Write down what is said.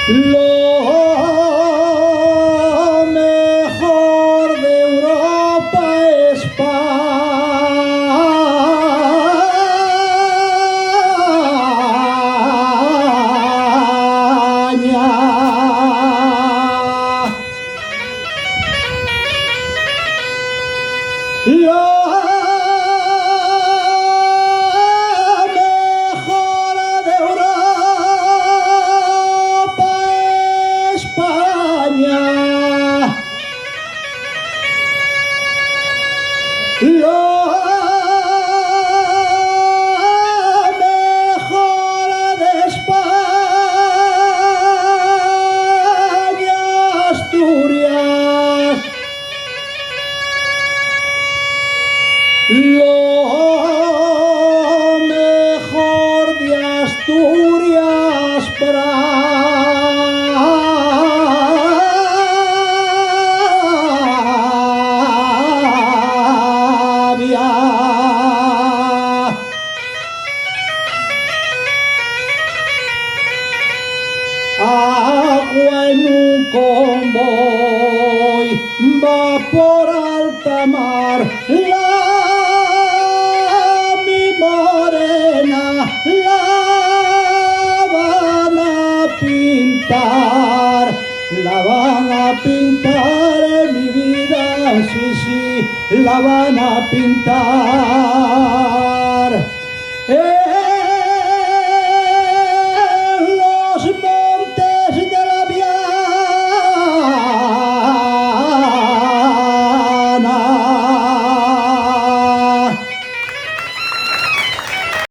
Lo mejor de Europa, España. Lo mejor de Europa, España. Lo mejor de España, Asturias. Lo mejor de Asturias, Bravia. Agua en un convoy va por alta mar. Mi morena la van a pintar, la van a pintar en mi vida, sí, sí, la van a pintar.